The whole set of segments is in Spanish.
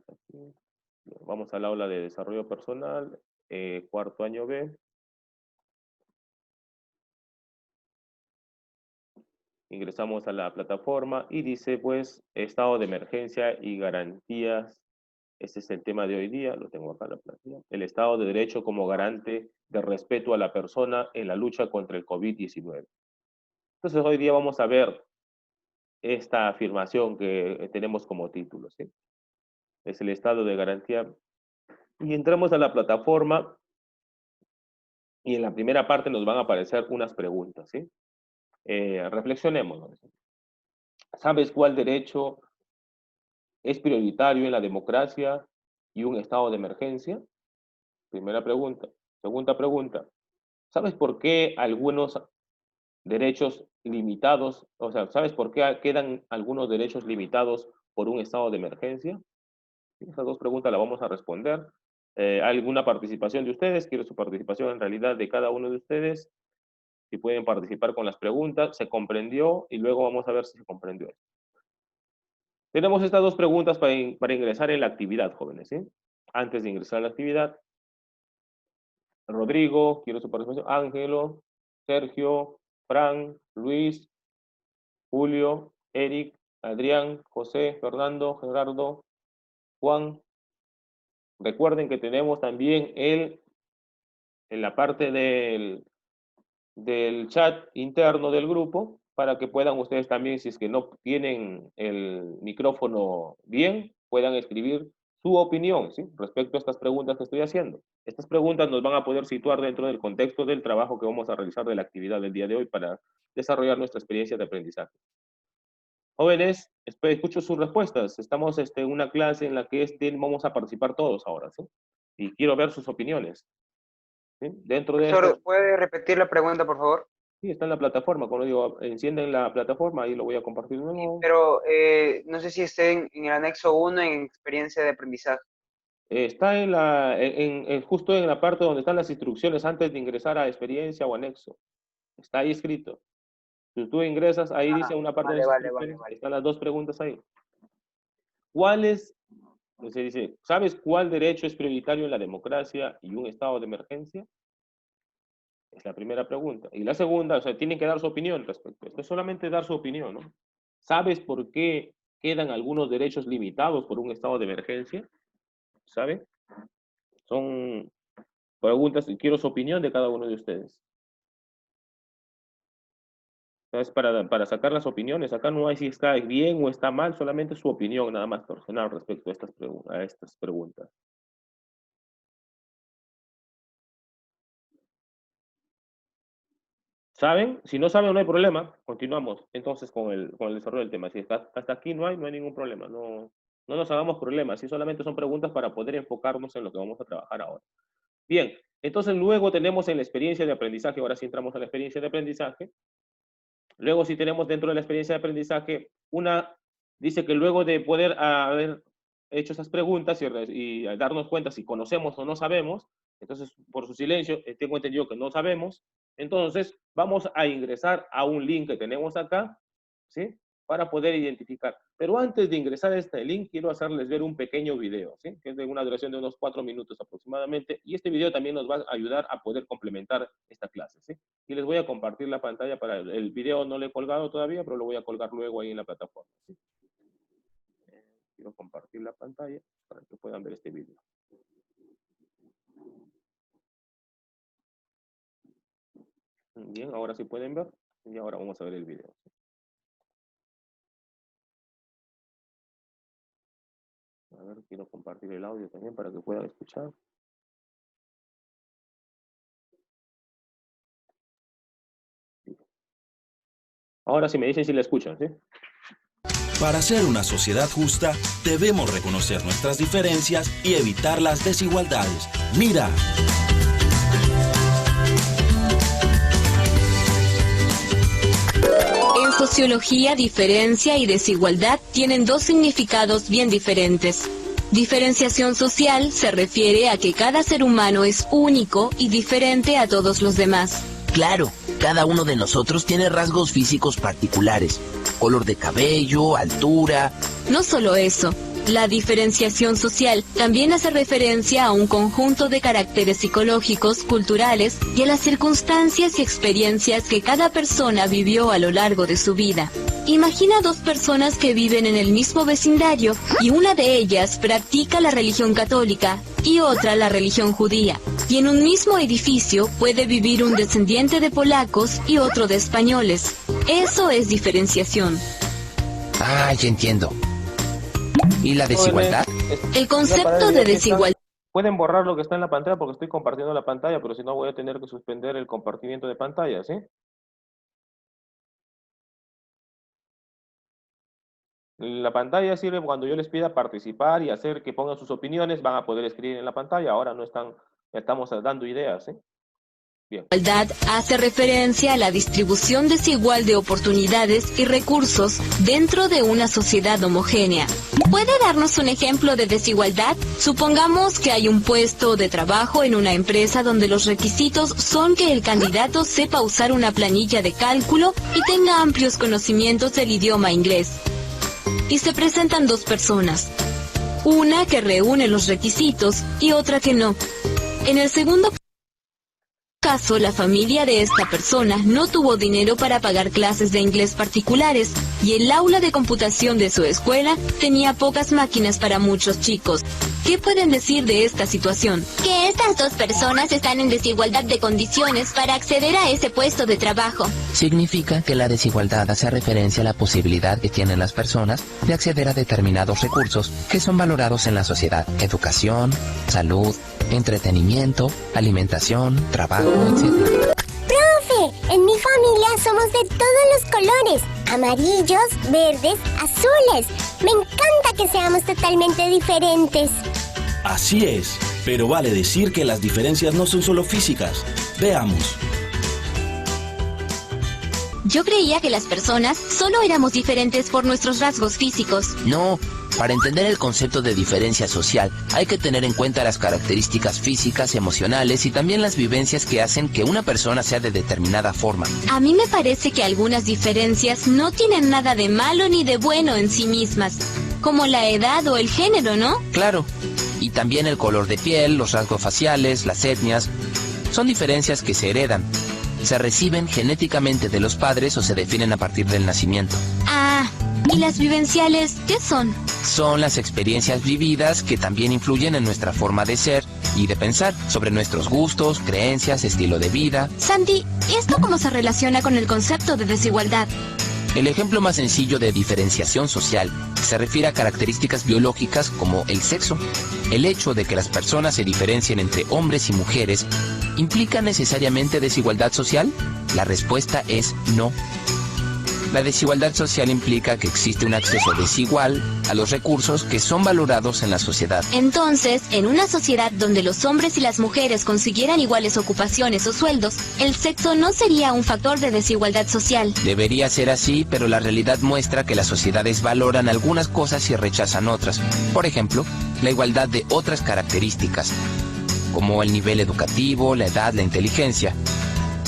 aquí. Vamos al aula de desarrollo personal, cuarto año B. Ingresamos a la plataforma y dice, pues, estado de emergencia y garantías. Este es el tema de hoy día, lo tengo acá en la plantilla. El Estado de Derecho como garante de respeto a la persona en la lucha contra el COVID-19. Entonces, hoy día vamos a ver esta afirmación que tenemos como título, ¿sí? Es el estado de garantía. Y entramos a la plataforma y en la primera parte nos van a aparecer unas preguntas, ¿sí? Reflexionemos, ¿no? ¿Sabes cuál derecho es prioritario en la democracia y un estado de emergencia? Primera pregunta. Segunda pregunta. ¿Sabes por qué algunos derechos limitados, o sea, ¿sabes por qué quedan algunos derechos limitados por un estado de emergencia? Esas dos preguntas las vamos a responder. ¿Alguna participación de ustedes? Quiero su participación en realidad de cada uno de ustedes. Si pueden participar con las preguntas, ¿se comprendió? Y luego vamos a ver si se comprendió. Tenemos estas dos preguntas para ingresar en la actividad, jóvenes, ¿sí? Antes de ingresar a la actividad, Rodrigo, quiero su participación. Ángelo, Sergio, Fran, Luis, Julio, Eric, Adrián, José, Fernando, Gerardo, Juan. Recuerden que tenemos también en la parte del chat interno del grupo para que puedan ustedes también, si es que no tienen el micrófono bien, puedan escribir su opinión, ¿sí? Respecto a estas preguntas que estoy haciendo. Estas preguntas nos van a poder situar dentro del contexto del trabajo que vamos a realizar de la actividad del día de hoy para desarrollar nuestra experiencia de aprendizaje. Jóvenes, escucho sus respuestas. Estamos en una clase en la que vamos a participar todos ahora, ¿sí? Y quiero ver sus opiniones, ¿sí? Dentro de Profesor, esto, ¿puede repetir la pregunta, por favor? sí, está en la plataforma. Como digo, encienden la plataforma, ahí lo voy a compartir de Sí, nuevo. pero no sé si esté en el anexo 1 en experiencia de aprendizaje. Está justo en la parte donde están las instrucciones antes de ingresar a experiencia o anexo. Está ahí escrito. Si tú ingresas, ahí dice una parte de las instrucciones, Vale. están las dos preguntas ahí. Se dice, ¿sabes cuál derecho es prioritario en la democracia y un estado de emergencia? Es la primera pregunta. Y la segunda, o sea, tienen que dar su opinión respecto a esto. Es solamente dar su opinión, ¿no? ¿Sabes por qué quedan algunos derechos limitados por un estado de emergencia? ¿Sabe? Son preguntas y quiero su opinión de cada uno de ustedes. Es para sacar las opiniones. Acá no hay si está bien o está mal, solamente su opinión, nada más personal respecto a estas preguntas. ¿Saben? Si no saben, no hay problema. Continuamos entonces con el desarrollo del tema. Si hasta aquí no hay ningún problema. No nos hagamos problemas. Si solamente son preguntas para poder enfocarnos en lo que vamos a trabajar ahora. Bien, entonces luego tenemos en la experiencia de aprendizaje, ahora sí entramos a la experiencia de aprendizaje. Luego sí tenemos dentro de la experiencia de aprendizaje dice que luego de poder haber hecho esas preguntas y darnos cuenta si conocemos o no sabemos, entonces por su silencio tengo entendido que no sabemos, entonces vamos a ingresar a un link que tenemos acá, ¿sí? Para poder identificar. Pero antes de ingresar a este link, quiero hacerles ver un pequeño video, ¿sí? Que es de una duración de unos 4 minutos aproximadamente, y este video también nos va a ayudar a poder complementar esta clase, ¿sí? Y les voy a compartir la pantalla para el video, no lo he colgado todavía, pero lo voy a colgar luego ahí en la plataforma, ¿sí? Quiero compartir la pantalla para que puedan ver este video. Bien, ahora sí pueden ver, y ahora vamos a ver el video. A ver, quiero compartir el audio también para que puedan escuchar. Ahora sí me dicen si la escuchan, ¿sí? Para ser una sociedad justa, debemos reconocer nuestras diferencias y evitar las desigualdades. Mira. En sociología, diferencia y desigualdad tienen dos significados bien diferentes. Diferenciación social se refiere a que cada ser humano es único y diferente a todos los demás. Claro, cada uno de nosotros tiene rasgos físicos particulares, color de cabello, altura. No solo eso, La diferenciación social también hace referencia a un conjunto de caracteres psicológicos, culturales y a las circunstancias y experiencias que cada persona vivió a lo largo de su vida. Imagina dos personas que viven en el mismo vecindario y una de ellas practica la religión católica y otra la religión judía. Y en un mismo edificio puede vivir un descendiente de polacos y otro de españoles. Eso es diferenciación. Ah, ya entiendo. ¿Y la desigualdad? El concepto de desigualdad. Pueden borrar lo que está en la pantalla porque estoy compartiendo la pantalla, pero si no voy a tener que suspender el compartimiento de pantalla, ¿sí? La pantalla sirve cuando yo les pida participar y hacer que pongan sus opiniones, van a poder escribir en la pantalla. Ahora no estamos dando ideas, ¿sí? Bien. Igualdad hace referencia a la distribución desigual de oportunidades y recursos dentro de una sociedad homogénea. ¿Puede darnos un ejemplo de desigualdad? Supongamos que hay un puesto de trabajo en una empresa donde los requisitos son que el candidato sepa usar una planilla de cálculo y tenga amplios conocimientos del idioma inglés. Y se presentan dos personas, una que reúne los requisitos y otra que no. En el segundo caso, la familia de esta persona no tuvo dinero para pagar clases de inglés particulares y el aula de computación de su escuela tenía pocas máquinas para muchos chicos. ¿Qué pueden decir de esta situación? Que estas dos personas están en desigualdad de condiciones para acceder a ese puesto de trabajo. Significa que la desigualdad hace referencia a la posibilidad que tienen las personas de acceder a determinados recursos que son valorados en la sociedad: educación, salud, entretenimiento, alimentación, trabajo, etc. ¡Profe! En mi familia somos de todos los colores: amarillos, verdes, azules. Me encanta que seamos totalmente diferentes. Así es, pero vale decir que las diferencias no son solo físicas. Veamos. Yo creía que las personas solo éramos diferentes por nuestros rasgos físicos. No, para entender el concepto de diferencia social hay que tener en cuenta las características físicas, emocionales y también las vivencias que hacen que una persona sea de determinada forma. A mí me parece que algunas diferencias no tienen nada de malo ni de bueno en sí mismas, como la edad o el género, ¿no? Claro, y también el color de piel, los rasgos faciales, las etnias. Son diferencias que se heredan. Se reciben genéticamente de los padres o se definen a partir del nacimiento. Ah, ¿y las vivenciales qué son? Son las experiencias vividas que también influyen en nuestra forma de ser y de pensar sobre nuestros gustos, creencias, estilo de vida. Sandy, ¿esto cómo se relaciona con el concepto de desigualdad? El ejemplo más sencillo de diferenciación social se refiere a características biológicas como el sexo. El hecho de que las personas se diferencien entre hombres y mujeres, ¿implica necesariamente desigualdad social? La respuesta es no. La desigualdad social implica que existe un acceso desigual a los recursos que son valorados en la sociedad. Entonces, en una sociedad donde los hombres y las mujeres consiguieran iguales ocupaciones o sueldos, el sexo no sería un factor de desigualdad social. Debería ser así, pero la realidad muestra que las sociedades valoran algunas cosas y rechazan otras. Por ejemplo, la igualdad de otras características, como el nivel educativo, la edad, la inteligencia.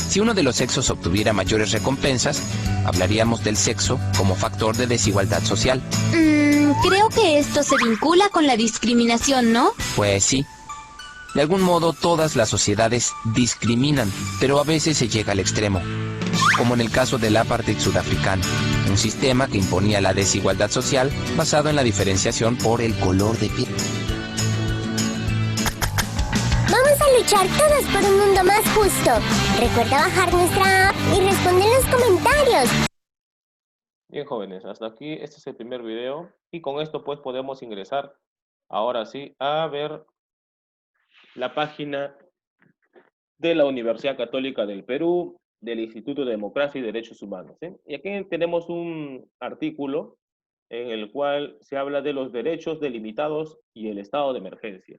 Si uno de los sexos obtuviera mayores recompensas, hablaríamos del sexo como factor de desigualdad social. Creo que esto se vincula con la discriminación, ¿no? Pues sí. De algún modo todas las sociedades discriminan, pero a veces se llega al extremo. Como en el caso del apartheid sudafricano, un sistema que imponía la desigualdad social basado en la diferenciación por el color de piel. Vamos a luchar todos por un mundo más justo. Recuerda bajar nuestra app y responder en los comentarios. Bien, jóvenes, hasta aquí este es el primer video y con esto pues podemos ingresar ahora sí a ver la página de la Universidad Católica del Perú, del Instituto de Democracia y Derechos Humanos, ¿sí? Y aquí tenemos un artículo en el cual se habla de los derechos delimitados y el estado de emergencia.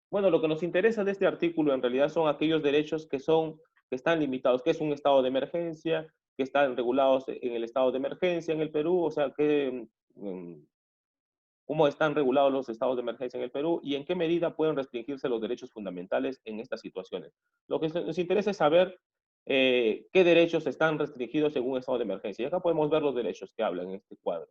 Bueno, lo que nos interesa de este artículo en realidad son aquellos derechos que están limitados, que es un estado de emergencia, que están regulados en el estado de emergencia en el Perú, o sea, cómo están regulados los estados de emergencia en el Perú y en qué medida pueden restringirse los derechos fundamentales en estas situaciones. Lo que nos interesa es saber qué derechos están restringidos en un estado de emergencia. Y acá podemos ver los derechos que hablan en este cuadro.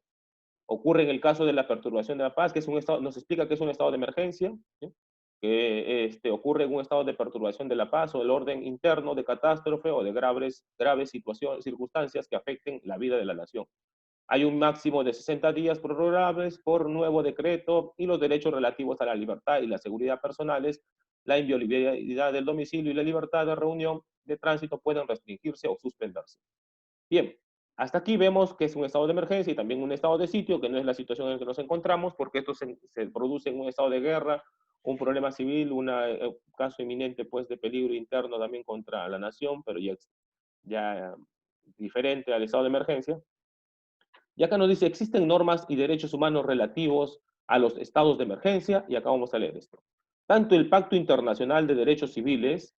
Ocurre en el caso de la perturbación de la paz, que es un estado, nos explica que es un estado de emergencia, ¿sí? Que ocurre en un estado de perturbación de la paz o del orden interno, de catástrofe o de graves situaciones, circunstancias que afecten la vida de la nación. Hay un máximo de 60 días prorrogables por nuevo decreto y los derechos relativos a la libertad y la seguridad personales, la inviolabilidad del domicilio y la libertad de reunión, de tránsito pueden restringirse o suspenderse. Bien, hasta aquí vemos que es un estado de emergencia y también un estado de sitio, que no es la situación en la que nos encontramos, porque esto se produce en un estado de guerra, un problema civil, un caso inminente pues, de peligro interno también contra la nación, pero ya diferente al estado de emergencia. Y acá nos dice, existen normas y derechos humanos relativos a los estados de emergencia, y acá vamos a leer esto. Tanto el Pacto Internacional de Derechos Civiles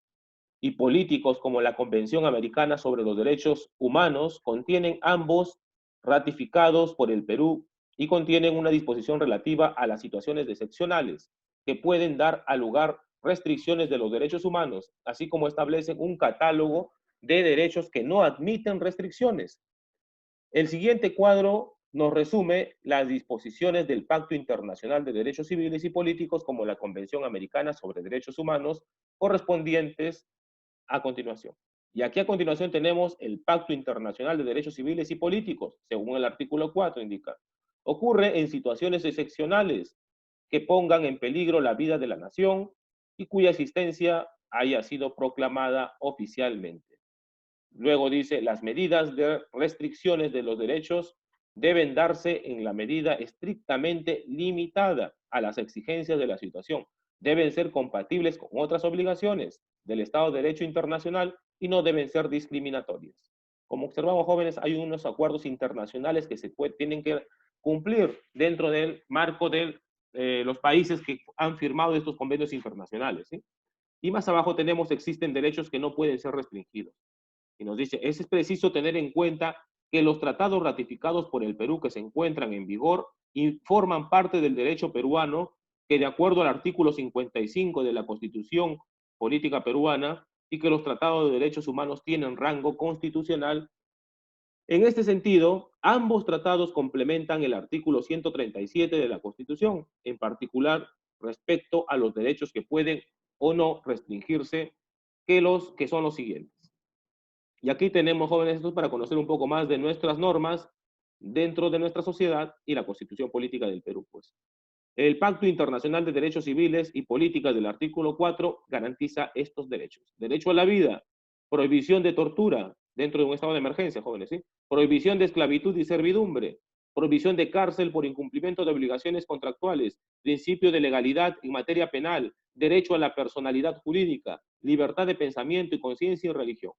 y Políticos como la Convención Americana sobre los Derechos Humanos contienen ambos ratificados por el Perú y contienen una disposición relativa a las situaciones excepcionales que pueden dar a lugar restricciones de los derechos humanos, así como establecen un catálogo de derechos que no admiten restricciones. El siguiente cuadro nos resume las disposiciones del Pacto Internacional de Derechos Civiles y Políticos como la Convención Americana sobre Derechos Humanos correspondientes a continuación. Y aquí a continuación tenemos el Pacto Internacional de Derechos Civiles y Políticos, según el artículo 4 indica. Ocurre en situaciones excepcionales que pongan en peligro la vida de la nación y cuya existencia haya sido proclamada oficialmente. Luego dice, las medidas de restricciones de los derechos deben darse en la medida estrictamente limitada a las exigencias de la situación. Deben ser compatibles con otras obligaciones del Estado de Derecho internacional y no deben ser discriminatorias. Como observamos, jóvenes, hay unos acuerdos internacionales que tienen que cumplir dentro del marco de los países que han firmado estos convenios internacionales, ¿sí? Y más abajo tenemos, existen derechos que no pueden ser restringidos. Y nos dice, es preciso tener en cuenta que los tratados ratificados por el Perú que se encuentran en vigor y forman parte del derecho peruano, que de acuerdo al artículo 55 de la Constitución Política Peruana, y que los tratados de derechos humanos tienen rango constitucional. En este sentido, ambos tratados complementan el artículo 137 de la Constitución, en particular respecto a los derechos que pueden o no restringirse, que son los siguientes. Y aquí tenemos, jóvenes, esto para conocer un poco más de nuestras normas dentro de nuestra sociedad y la Constitución Política del Perú, pues. El Pacto Internacional de Derechos Civiles y Políticas del artículo 4 garantiza estos derechos. Derecho a la vida, prohibición de tortura dentro de un estado de emergencia, jóvenes, ¿sí? Prohibición de esclavitud y servidumbre, prohibición de cárcel por incumplimiento de obligaciones contractuales, principio de legalidad en materia penal, derecho a la personalidad jurídica, libertad de pensamiento y conciencia y religión.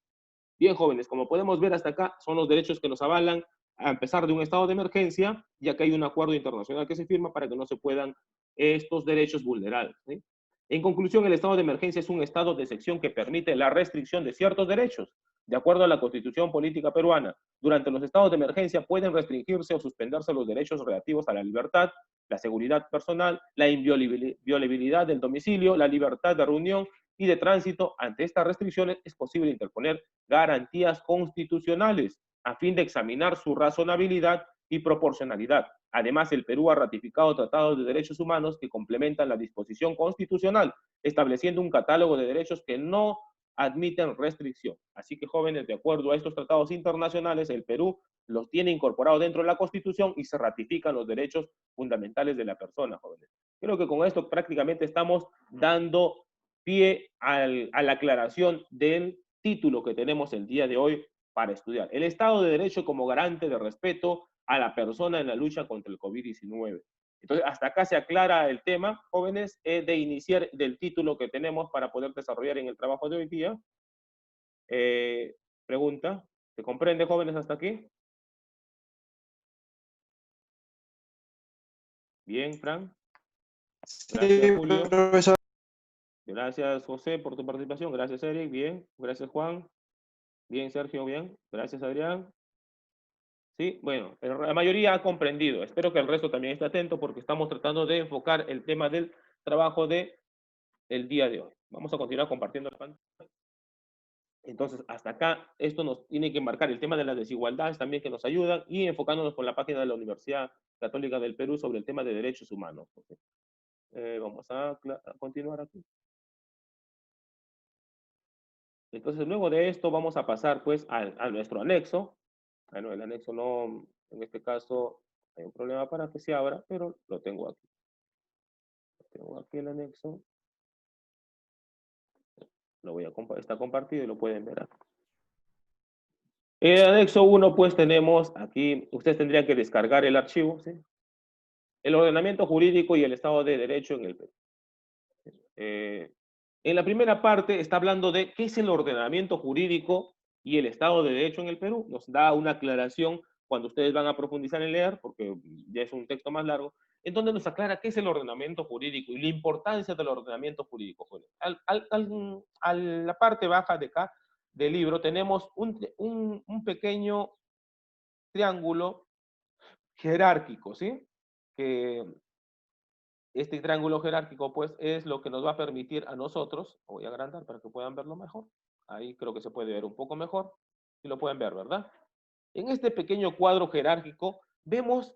Bien, jóvenes, como podemos ver hasta acá, son los derechos que nos avalan a pesar de un estado de emergencia, ya que hay un acuerdo internacional que se firma para que no se puedan estos derechos vulnerar, ¿sí? En conclusión, el estado de emergencia es un estado de excepción que permite la restricción de ciertos derechos. De acuerdo a la Constitución Política Peruana, durante los estados de emergencia pueden restringirse o suspenderse los derechos relativos a la libertad, la seguridad personal, la inviolabilidad del domicilio, la libertad de reunión y de tránsito. Ante estas restricciones es posible interponer garantías constitucionales a fin de examinar su razonabilidad y proporcionalidad. Además, el Perú ha ratificado tratados de derechos humanos que complementan la disposición constitucional, estableciendo un catálogo de derechos que no admiten restricción. Así que, jóvenes, de acuerdo a estos tratados internacionales, el Perú los tiene incorporados dentro de la Constitución y se ratifican los derechos fundamentales de la persona, jóvenes. Creo que con esto prácticamente estamos dando pie a la aclaración del título que tenemos el día de hoy para estudiar. El Estado de Derecho como garante de respeto a la persona en la lucha contra el COVID-19. Entonces, hasta acá se aclara el tema, jóvenes, de iniciar del título que tenemos para poder desarrollar en el trabajo de hoy día. Pregunta, ¿se comprende, jóvenes, hasta aquí? Bien, Fran. Gracias, Julio. Sí, profesor. Gracias, José, por tu participación. Gracias, Eric. Bien. Gracias, Juan. Bien, Sergio. Bien. Gracias, Adrián. Sí, bueno, la mayoría ha comprendido. Espero que el resto también esté atento porque estamos tratando de enfocar el tema del trabajo del día de hoy. Vamos a continuar compartiendo la pantalla. Entonces, hasta acá, esto nos tiene que marcar el tema de las desigualdades también que nos ayudan y enfocándonos con la página de la Universidad Católica del Perú sobre el tema de derechos humanos. Vamos a continuar aquí. Entonces, luego de esto vamos a pasar pues a nuestro anexo. Bueno, el anexo no, en este caso hay un problema para que se abra, pero lo tengo aquí. Tengo aquí el anexo. Lo voy a está compartido y lo pueden ver aquí. En el anexo 1, pues tenemos aquí, ustedes tendrían que descargar el archivo, ¿sí? El ordenamiento jurídico y el Estado de Derecho en el Perú. En la primera parte está hablando de qué es el ordenamiento jurídico y el Estado de Derecho en el Perú. Nos da una aclaración cuando ustedes van a profundizar en leer, porque ya es un texto más largo, en donde nos aclara qué es el ordenamiento jurídico y la importancia del ordenamiento jurídico. A la parte baja de acá del libro tenemos un pequeño triángulo jerárquico, ¿sí? Que este triángulo jerárquico, pues, es lo que nos va a permitir a nosotros, voy a agrandar para que puedan verlo mejor, ahí creo que se puede ver un poco mejor, si lo pueden ver, ¿verdad? En este pequeño cuadro jerárquico vemos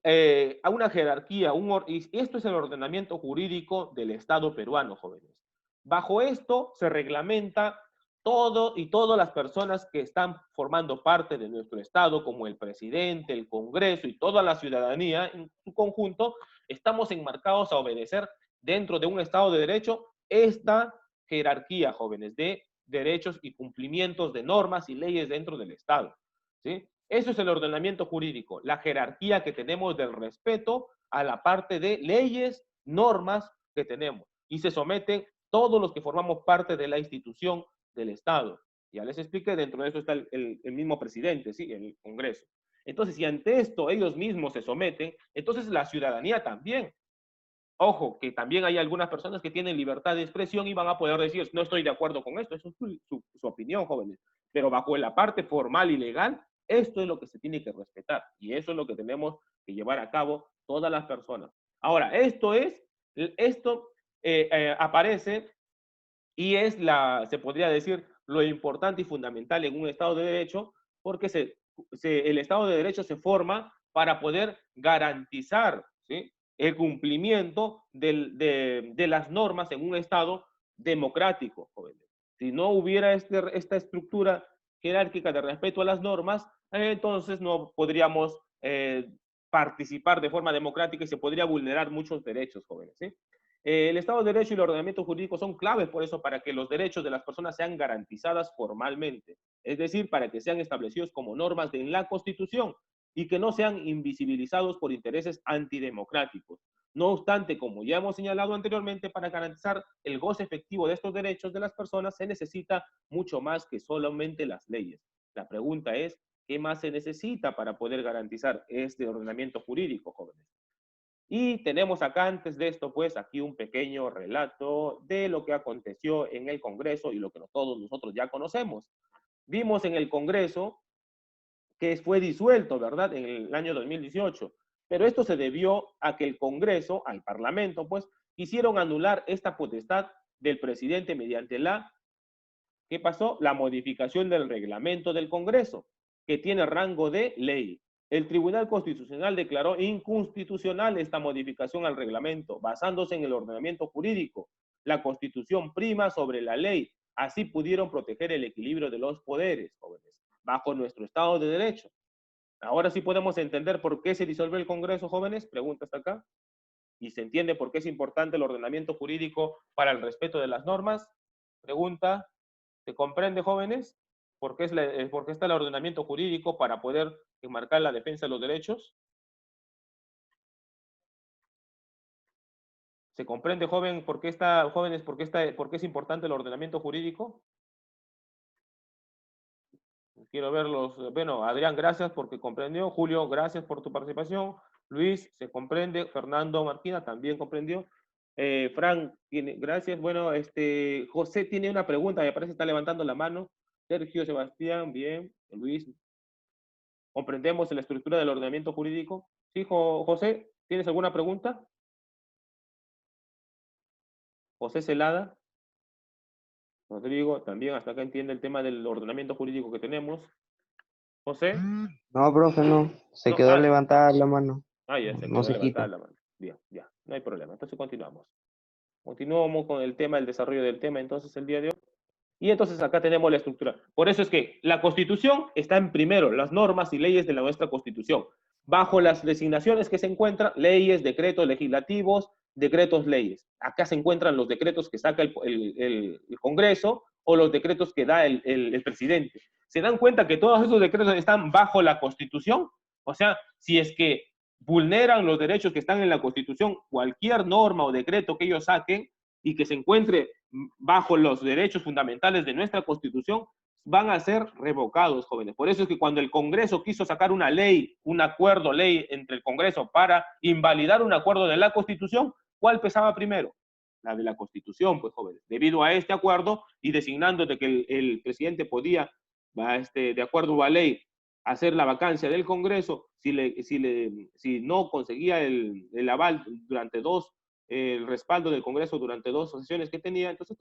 a una jerarquía, y esto es el ordenamiento jurídico del Estado peruano, jóvenes. Bajo esto se reglamenta todo y todas las personas que están formando parte de nuestro Estado, como el presidente, el Congreso y toda la ciudadanía en su conjunto, estamos enmarcados a obedecer dentro de un Estado de Derecho esta jerarquía, jóvenes, de derechos y cumplimientos de normas y leyes dentro del Estado, ¿sí? Eso es el ordenamiento jurídico, la jerarquía que tenemos del respeto a la parte de leyes, normas que tenemos. Y se someten todos los que formamos parte de la institución del Estado. Ya les expliqué, dentro de eso está el mismo presidente, ¿sí? El Congreso. Entonces, si ante esto ellos mismos se someten, entonces la ciudadanía también. Ojo, que también hay algunas personas que tienen libertad de expresión y van a poder decir, no estoy de acuerdo con esto, eso es su opinión, jóvenes. Pero bajo la parte formal y legal, esto es lo que se tiene que respetar y eso es lo que tenemos que llevar a cabo todas las personas. Ahora, esto aparece y es se podría decir, lo importante y fundamental en un Estado de Derecho, porque el Estado de Derecho se forma para poder garantizar, ¿sí?, el cumplimiento de las normas en un Estado democrático, jóvenes. Si no hubiera esta estructura jerárquica de respeto a las normas, entonces no podríamos participar de forma democrática y se podría vulnerar muchos derechos, jóvenes, ¿sí? El Estado de Derecho y el ordenamiento jurídico son claves por eso para que los derechos de las personas sean garantizadas formalmente, es decir, para que sean establecidos como normas en la Constitución y que no sean invisibilizados por intereses antidemocráticos. No obstante, como ya hemos señalado anteriormente, para garantizar el goce efectivo de estos derechos de las personas se necesita mucho más que solamente las leyes. La pregunta es, ¿qué más se necesita para poder garantizar este ordenamiento jurídico, jóvenes? Y tenemos acá, antes de esto, pues, aquí un pequeño relato de lo que aconteció en el Congreso y lo que todos nosotros ya conocemos. Vimos en el Congreso que fue disuelto, ¿verdad?, en el año 2018. Pero esto se debió a que el Congreso, al Parlamento, pues, quisieron anular esta potestad del presidente mediante ¿qué pasó? La modificación del reglamento del Congreso, que tiene rango de ley. El Tribunal Constitucional declaró inconstitucional esta modificación al reglamento, basándose en el ordenamiento jurídico. La Constitución prima sobre la ley. Así pudieron proteger el equilibrio de los poderes, jóvenes, bajo nuestro Estado de Derecho. Ahora sí podemos entender por qué se disolvió el Congreso, jóvenes. Pregunta hasta acá. ¿Y se entiende por qué es importante el ordenamiento jurídico para el respeto de las normas? Pregunta. ¿Se comprende, jóvenes? ¿Por qué está el ordenamiento jurídico para poder enmarcar la defensa de los derechos? ¿Se comprende, jóvenes, por qué es importante el ordenamiento jurídico? Quiero verlos. Bueno, Adrián, gracias porque comprendió. Julio, gracias por tu participación. Luis, se comprende. Fernando Marquina también comprendió. Frank, gracias. Bueno, José tiene una pregunta, me parece que está levantando la mano. Sergio, Sebastián, bien. Luis, ¿comprendemos la estructura del ordenamiento jurídico? Sí, José, ¿tienes alguna pregunta? José Celada. Rodrigo, también hasta acá entiende el tema del ordenamiento jurídico que tenemos. José, No, profe, no. Se no, quedó levantada la mano. ya se No quedó se levantada quita. la mano. Bien, ya, no hay problema. Entonces continuamos. Continuamos con el tema, el desarrollo del tema, entonces, el día de hoy. Y entonces acá tenemos la estructura. Por eso es que la Constitución está en primero, las normas y leyes de nuestra Constitución. Bajo las designaciones que se encuentran, leyes, decretos legislativos, decretos, leyes. Acá se encuentran los decretos que saca el Congreso o los decretos que da el presidente. ¿Se dan cuenta que todos esos decretos están bajo la Constitución? O sea, si es que vulneran los derechos que están en la Constitución, cualquier norma o decreto que ellos saquen y que se encuentre bajo los derechos fundamentales de nuestra Constitución, van a ser revocados, jóvenes. Por eso es que cuando el Congreso quiso sacar una ley, un acuerdo, ley entre el Congreso para invalidar un acuerdo de la Constitución, ¿cuál pesaba primero? La de la Constitución, pues, jóvenes. Debido a este acuerdo y designando de que el presidente podía, de acuerdo a la ley, hacer la vacancia del Congreso, si no conseguía el aval durante el respaldo del Congreso durante 2 sesiones que tenía, entonces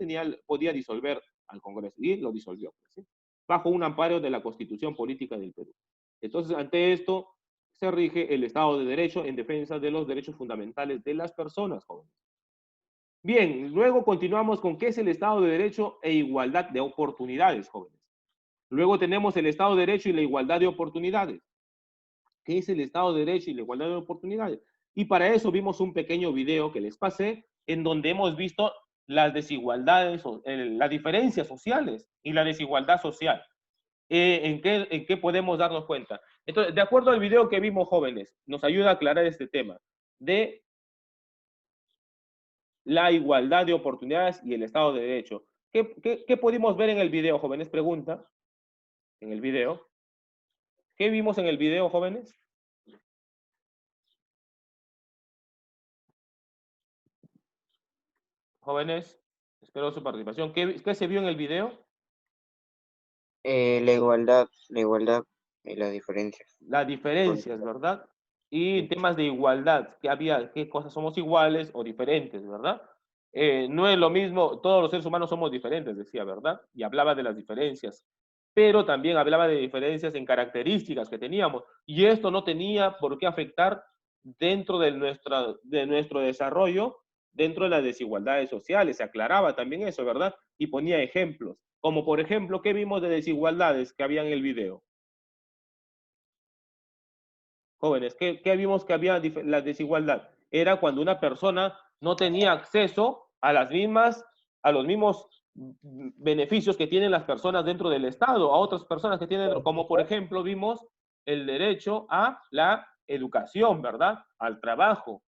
podía disolver al Congreso, y lo disolvió, ¿sí? Bajo un amparo de la Constitución Política del Perú. Entonces, ante esto, se rige el Estado de Derecho en defensa de los derechos fundamentales de las personas, jóvenes. Bien, luego continuamos con qué es el Estado de Derecho e igualdad de oportunidades, jóvenes. Luego tenemos el Estado de Derecho y la igualdad de oportunidades. ¿Qué es el Estado de Derecho y la igualdad de oportunidades? Y para eso vimos un pequeño video que les pasé, en donde hemos visto las desigualdades, las diferencias sociales y la desigualdad social. ¿En qué podemos darnos cuenta? Entonces, de acuerdo al video que vimos, jóvenes, nos ayuda a aclarar este tema de la igualdad de oportunidades y el Estado de Derecho. ¿Qué pudimos ver en el video, jóvenes? Pregunta. En el video. ¿Qué vimos en el video, jóvenes? Jóvenes, espero su participación. ¿Qué se vio en el video? La igualdad y las diferencias. Las diferencias, ¿verdad? Y temas de igualdad, qué cosas somos iguales o diferentes, ¿verdad? No es lo mismo, todos los seres humanos somos diferentes, decía, ¿verdad? Y hablaba de las diferencias, pero también hablaba de diferencias en características que teníamos, y esto no tenía por qué afectar dentro de nuestro desarrollo, dentro de las desigualdades sociales, se aclaraba también eso, ¿verdad? Y ponía ejemplos, como por ejemplo, ¿qué vimos de desigualdades que había en el video? Jóvenes, ¿qué vimos que había la desigualdad? Era cuando una persona no tenía acceso a los mismos beneficios que tienen las personas dentro del Estado, a otras personas que tienen, como por ejemplo vimos el derecho a la educación, ¿verdad? Al trabajo.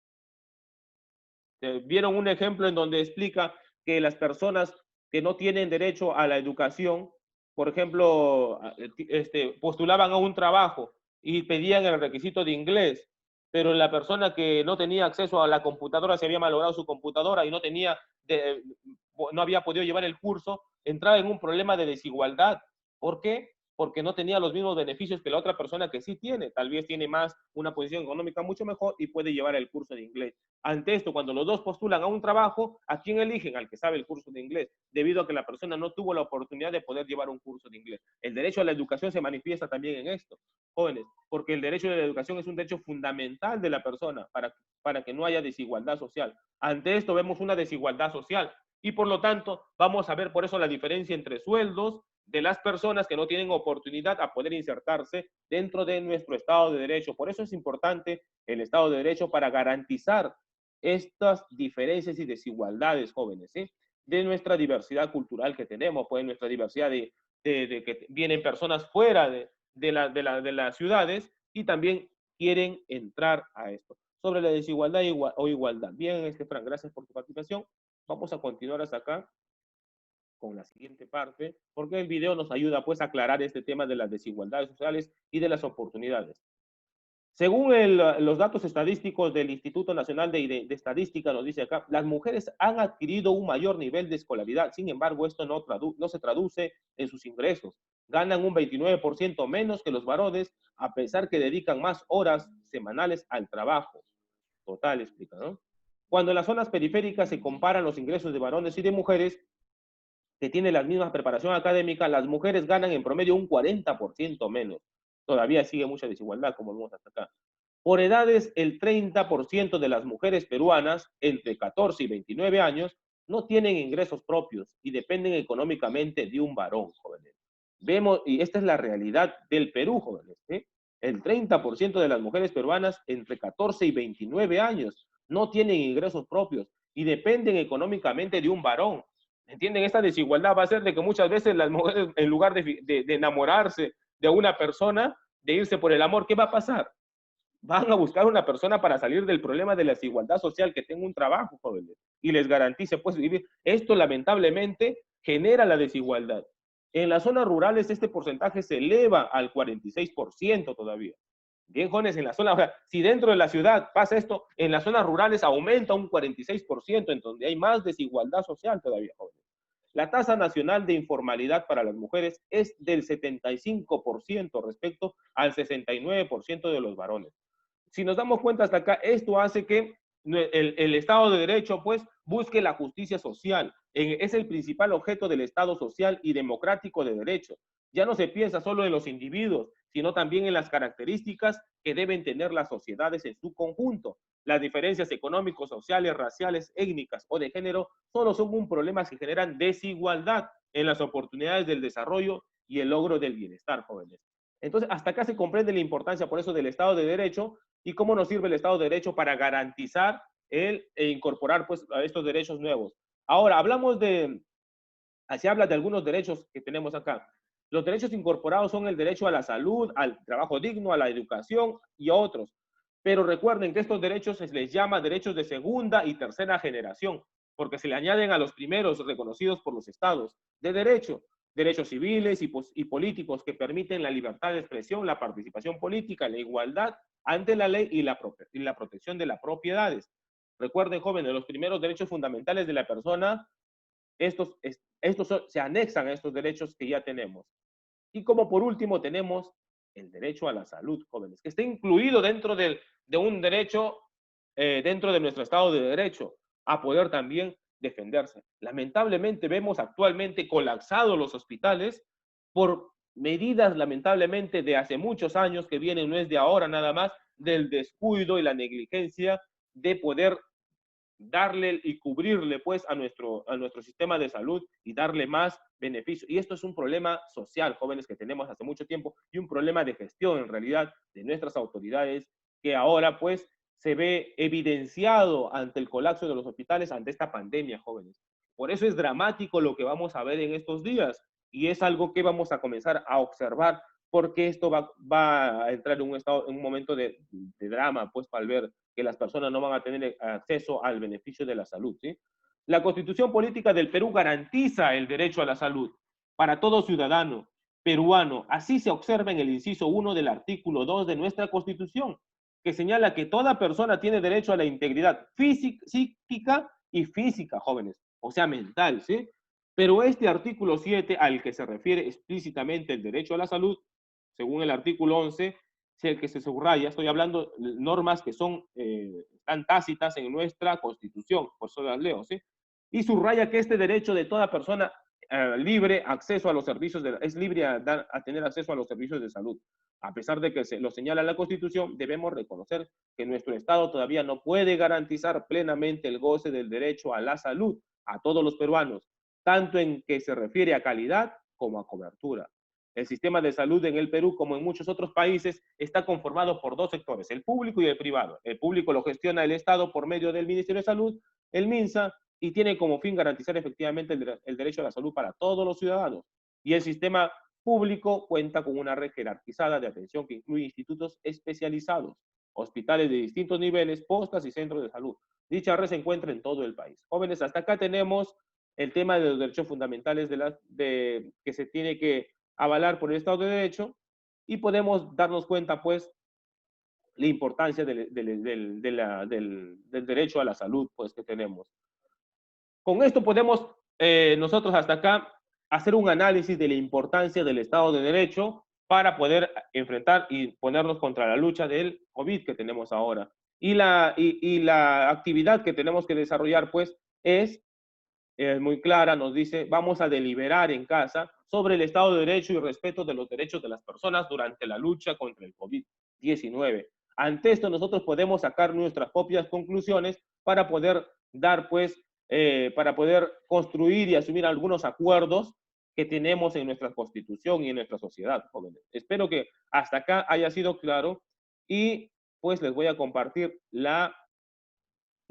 Vieron un ejemplo en donde explica que las personas que no tienen derecho a la educación, por ejemplo, postulaban a un trabajo y pedían el requisito de inglés, pero la persona que no tenía acceso a la computadora, se había malogrado su computadora y no había podido llevar el curso, entraba en un problema de desigualdad. ¿Por qué? Porque no tenía los mismos beneficios que la otra persona que sí tiene. Tal vez tiene una posición económica mucho mejor y puede llevar el curso de inglés. Ante esto, cuando los dos postulan a un trabajo, ¿a quién eligen? Al que sabe el curso de inglés, debido a que la persona no tuvo la oportunidad de poder llevar un curso de inglés. El derecho a la educación se manifiesta también en esto, jóvenes, porque el derecho a la educación es un derecho fundamental de la persona para que no haya desigualdad social. Ante esto vemos una desigualdad social y por lo tanto vamos a ver por eso la diferencia entre sueldos de las personas que no tienen oportunidad a poder insertarse dentro de nuestro Estado de Derecho. Por eso es importante el Estado de Derecho para garantizar estas diferencias y desigualdades, jóvenes, ¿sí? De nuestra diversidad cultural que tenemos, pues nuestra diversidad de que vienen personas fuera de las ciudades y también quieren entrar a esto. Sobre la desigualdad o igualdad. Bien, Fran, gracias por tu participación. Vamos a continuar hasta acá con la siguiente parte, porque el video nos ayuda pues a aclarar este tema de las desigualdades sociales y de las oportunidades. Según los datos estadísticos del Instituto Nacional de Estadística, nos dice acá, las mujeres han adquirido un mayor nivel de escolaridad, sin embargo, esto no se traduce en sus ingresos. Ganan un 29% menos que los varones, a pesar que dedican más horas semanales al trabajo. Total, explica, ¿no? Cuando en las zonas periféricas se comparan los ingresos de varones y de mujeres, que tiene la misma preparación académica, las mujeres ganan en promedio un 40% menos. Todavía sigue mucha desigualdad, como vemos hasta acá. Por edades, el 30% de las mujeres peruanas entre 14 y 29 años no tienen ingresos propios y dependen económicamente de un varón, jóvenes. Vemos, y esta es la realidad del Perú, jóvenes, ¿sí? El 30% de las mujeres peruanas entre 14 y 29 años no tienen ingresos propios y dependen económicamente de un varón. ¿Entienden? Esta desigualdad va a ser de que muchas veces las mujeres, en lugar de enamorarse de una persona, de irse por el amor, ¿qué va a pasar? Van a buscar una persona para salir del problema de la desigualdad social, que tenga un trabajo, jóvenes, y les garantice pues vivir. Esto lamentablemente genera la desigualdad. En las zonas rurales este porcentaje se eleva al 46% todavía. Bien, jóvenes, en la zona, o sea, si dentro de la ciudad pasa esto, en las zonas rurales aumenta un 46%, en donde hay más desigualdad social todavía, jóvenes. La tasa nacional de informalidad para las mujeres es del 75% respecto al 69% de los varones. Si nos damos cuenta hasta acá, esto hace que el Estado de Derecho, pues, busque la justicia social. Es el principal objeto del Estado social y democrático de derecho. Ya no se piensa solo en los individuos, sino también en las características que deben tener las sociedades en su conjunto. Las diferencias económicos, sociales, raciales, étnicas o de género solo son un problema que generan desigualdad en las oportunidades del desarrollo y el logro del bienestar, jóvenes. Entonces, hasta acá se comprende la importancia, por eso, del Estado de Derecho y cómo nos sirve el Estado de Derecho para garantizar e incorporar pues, a estos derechos nuevos. Ahora, se habla de algunos derechos que tenemos acá. Los derechos incorporados son el derecho a la salud, al trabajo digno, a la educación y a otros. Pero recuerden que estos derechos se les llama derechos de segunda y tercera generación, porque se le añaden a los primeros reconocidos por los estados de derecho. Derechos civiles y políticos que permiten la libertad de expresión, la participación política, la igualdad ante la ley y la protección de las propiedades. Recuerden, jóvenes, los primeros derechos fundamentales de la persona, se anexan a estos derechos que ya tenemos. Y como por último tenemos el derecho a la salud, jóvenes, que está incluido dentro de un derecho, dentro de nuestro Estado de Derecho, a poder también defenderse. Lamentablemente vemos actualmente colapsados los hospitales por medidas lamentablemente de hace muchos años que vienen, no es de ahora nada más, del descuido y la negligencia de poder darle y cubrirle pues a nuestro sistema de salud y darle más beneficio. Y esto es un problema social, jóvenes, que tenemos hace mucho tiempo y un problema de gestión en realidad de nuestras autoridades que ahora pues se ve evidenciado ante el colapso de los hospitales, ante esta pandemia, jóvenes. Por eso es dramático lo que vamos a ver en estos días y es algo que vamos a comenzar a observar porque esto va a entrar en un momento de drama, pues, para ver que las personas no van a tener acceso al beneficio de la salud, ¿sí? La Constitución Política del Perú garantiza el derecho a la salud para todo ciudadano peruano. Así se observa en el inciso 1 del artículo 2 de nuestra Constitución, que señala que toda persona tiene derecho a la integridad psíquica y física, jóvenes, o sea, mental, ¿sí? Pero este artículo 7, al que se refiere explícitamente el derecho a la salud, según el artículo 11, es el que se subraya. Estoy hablando de normas que están tácitas en nuestra Constitución, por eso las leo, ¿sí? Y subraya que este derecho de toda persona libre acceso a los servicios, es libre a tener acceso a los servicios de salud. A pesar de que lo señala la Constitución, debemos reconocer que nuestro Estado todavía no puede garantizar plenamente el goce del derecho a la salud a todos los peruanos, tanto en que se refiere a calidad como a cobertura. El sistema de salud en el Perú, como en muchos otros países, está conformado por dos sectores, el público y el privado. El público lo gestiona el Estado por medio del Ministerio de Salud, el MINSA, y tiene como fin garantizar efectivamente el derecho a la salud para todos los ciudadanos. Y el sistema público cuenta con una red jerarquizada de atención que incluye institutos especializados, hospitales de distintos niveles, postas y centros de salud. Dicha red se encuentra en todo el país. Jóvenes, hasta acá tenemos el tema de los derechos fundamentales que se tiene que avalar por el Estado de Derecho y podemos darnos cuenta, pues, la importancia del derecho a la salud, pues, que tenemos. Con esto podemos nosotros hasta acá hacer un análisis de la importancia del Estado de Derecho para poder enfrentar y ponernos contra la lucha del COVID que tenemos ahora. Y la actividad que tenemos que desarrollar, pues, es es muy clara, nos dice, vamos a deliberar en casa sobre el Estado de Derecho y respeto de los derechos de las personas durante la lucha contra el COVID-19. Ante esto, nosotros podemos sacar nuestras propias conclusiones para poder dar, pues, para poder construir y asumir algunos acuerdos que tenemos en nuestra Constitución y en nuestra sociedad, jóvenes. Espero que hasta acá haya sido claro y, pues, les voy a compartir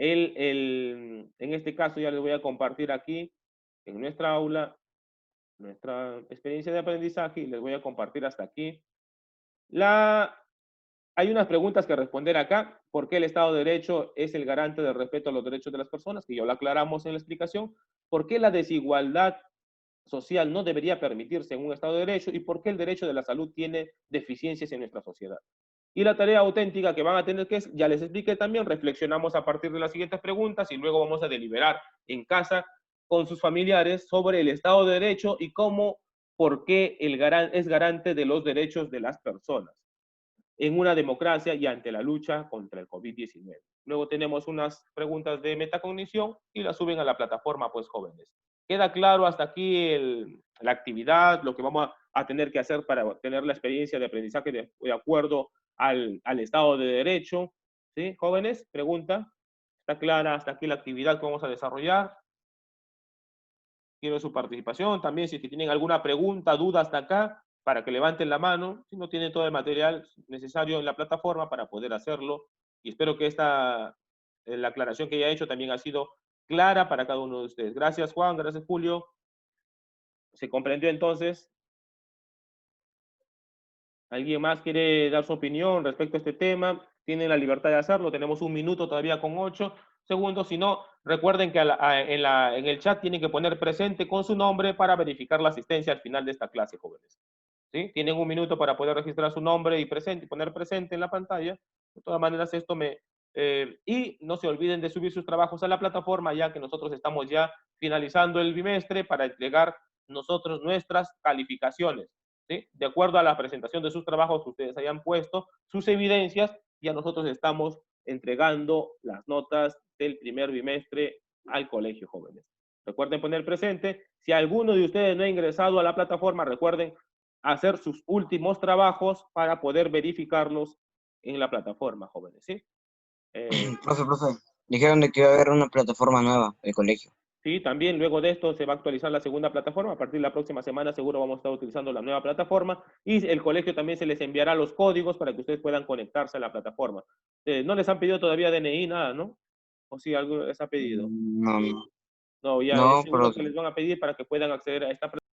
en este caso ya les voy a compartir aquí en nuestra aula, nuestra experiencia de aprendizaje y les voy a compartir hasta aquí. Hay unas preguntas que responder acá. ¿Por qué el Estado de Derecho es el garante del respeto a los derechos de las personas? Que ya lo aclaramos en la explicación. ¿Por qué la desigualdad social no debería permitirse en un Estado de Derecho? ¿Y por qué el derecho de la salud tiene deficiencias en nuestra sociedad? Y la tarea auténtica que van a tener que es, ya les expliqué también, reflexionamos a partir de las siguientes preguntas y luego vamos a deliberar en casa con sus familiares sobre el Estado de Derecho y por qué es garante de los derechos de las personas en una democracia y ante la lucha contra el COVID-19. Luego tenemos unas preguntas de metacognición y las suben a la plataforma, pues, jóvenes. ¿Queda claro hasta aquí la actividad, lo que vamos a tener que hacer para tener la experiencia de aprendizaje de acuerdo al Estado de Derecho? ¿Sí, jóvenes? Pregunta. ¿Está clara hasta aquí la actividad que vamos a desarrollar? Quiero su participación. También, si es que tienen alguna pregunta, duda hasta acá, para que levanten la mano, si no tienen todo el material necesario en la plataforma para poder hacerlo. Y espero que la aclaración que ya he hecho también ha sido clara para cada uno de ustedes. Gracias, Juan. Gracias, Julio. ¿Se comprendió entonces? ¿Alguien más quiere dar su opinión respecto a este tema? Tienen la libertad de hacerlo. Tenemos 1 minuto todavía con 8 segundos. Si no, recuerden que en el chat tienen que poner presente con su nombre para verificar la asistencia al final de esta clase, jóvenes. ¿Sí? Tienen 1 minuto para poder registrar su nombre y poner presente en la pantalla. De todas maneras, y no se olviden de subir sus trabajos a la plataforma, ya que nosotros estamos ya finalizando el bimestre para entregar nosotros nuestras calificaciones, ¿sí? De acuerdo a la presentación de sus trabajos que ustedes hayan puesto, sus evidencias, ya nosotros estamos entregando las notas del primer bimestre al colegio, jóvenes. Recuerden poner presente. Si alguno de ustedes no ha ingresado a la plataforma, recuerden hacer sus últimos trabajos para poder verificarlos en la plataforma, jóvenes, ¿sí? Profe, dijeron de que iba a haber una plataforma nueva del colegio. Sí, también luego de esto se va a actualizar la segunda plataforma. A partir de la próxima semana seguro vamos a estar utilizando la nueva plataforma y el colegio también se les enviará los códigos para que ustedes puedan conectarse a la plataforma. No les han pedido todavía DNI, nada, ¿no? ¿O sí, algo les ha pedido? No, No, ya no, es lo pero que les van a pedir para que puedan acceder a esta plataforma.